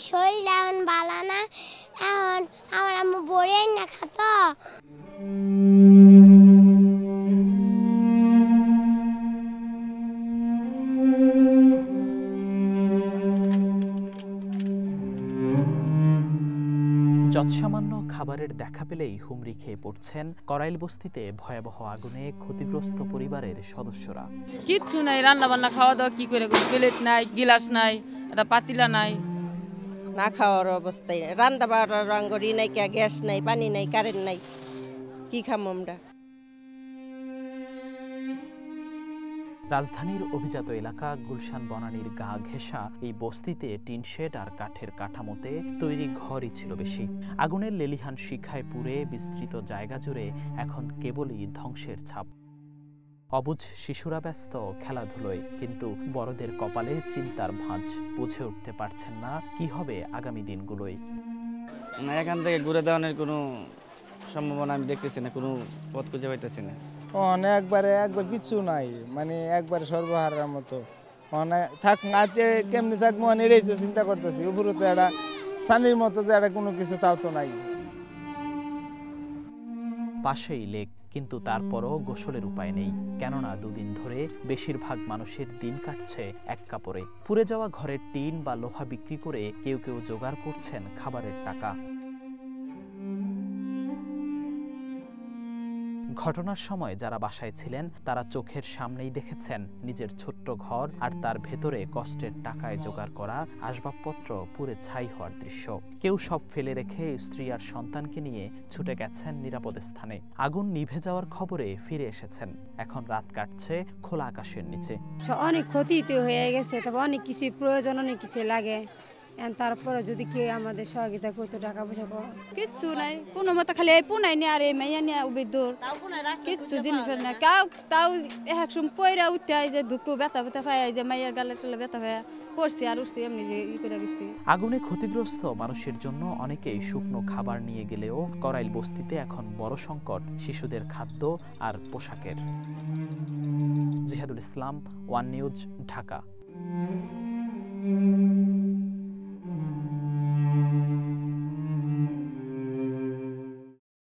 শরীর এখন ভালো না, এখন আমার আম্মু বড়ি না খাতো। যৎসামান্য খাবারের দেখা পেলেই হুমড়ি খেয়ে পড়ছেন করাইল বস্তিতে ভয়াবহ আগুনে ক্ষতিগ্রস্ত পরিবারের সদস্যরা। কিচ্ছু নাই, রান্না বান্না খাওয়া দাওয়া কি করে, প্লেট নাই, গিলাস নাই, একটা পাতিলা নাই, না খাওয়ার অবস্থায় রান্না বাড়ার রঙ্গরি নাই, গ্যাস নাই, পানি নাই, কারেন্ট নাই, কি খামো আমরা। রাজধানীর অভিজাত এলাকা গুলশান বনানীর গা ঘেঁষা এই বস্তিতে টিনশেড আর কাঠের কাঠামোতে তৈরি ঘরই ছিল বেশি। আগুনের লেলিহান শিখায় পুড়ে বিস্তৃত জায়গা জুড়ে এখন কেবলই ধ্বংসের ছাপ। অবুঝ শিশুরা ব্যস্ত খেলাধুলোয়, কিন্তু বড়দের কপালে চিন্তার ভাঁজ। বুঝে উঠতে পারছেন না কি হবে আগামী দিনগুলোয়। এখান থেকে ঘুরে দেওয়ানোর কোনো সম্ভাবনা আমি দেখতেছি না, কোনো পথ খুঁজে পাইতেছি না। একবার কিছু নাই, মানে একবার সর্বহারার মতো থাক কেমনি থাকবো এটাই তো চিন্তা করতেছি। উপরে তো একটা সানির মতো যে একটা কোনো কিছু তাও তো নাই। পাশেই লেক, কিন্তু তারপরও গোসলের উপায় নেই, কেননা দুদিন ধরে বেশিরভাগ মানুষের দিন কাটছে এক কাপড়ে। পুড়ে যাওয়া ঘরের টিন বা লোহা বিক্রি করে কেউ কেউ জোগাড় করছেন খাবারের টাকা। ঘটনার সময় যারা বাসায় ছিলেন তারা চোখের সামনেই দেখেছেন নিজের ছোট্ট ঘর আর তার ভেতরে কষ্টের টাকায় জোগাড় করা আসবাবপত্র পুড়ে ছাই হওয়ার দৃশ্য। কেউ সব ফেলে রেখে স্ত্রী আর সন্তানকে নিয়ে ছুটে গেছেন নিরাপদ স্থানে। আগুন নিভে যাওয়ার খবরে ফিরে এসেছেন। এখন রাত কাটছে খোলা আকাশের নিচে। অনেক ক্ষতি তো হয়ে গেছে, তবে অনেক কিছু প্রয়োজন, অনেক কিছু লাগে। তারপরে যদি কেউ আমাদের সহযোগিতা করতো, টাকা পয়সা কিচ্ছু নাই, কোনো মতো খালি এই পুনাই নিয়ে আর এই মাইয়া নিয়ে উবিদুর কিচ্ছু জিনিস না। কাউ তাও এক সময় পয়রা উঠে যে দুঃখ ব্যথা ব্যথা পায়, যে মাইয়ার গালে টালে ব্যথা পায় পড়ছি আর উঠছি, এমনি ই করে গেছি। আগুনে ক্ষতিগ্রস্ত মানুষের জন্য অনেকেই শুকনো খাবার নিয়ে গেলেও করাইল বস্তিতে এখন বড় সংকট শিশুদের খাদ্য আর পোশাকের। জিহাদুল ইসলাম, ওয়ান নিউজ, ঢাকা।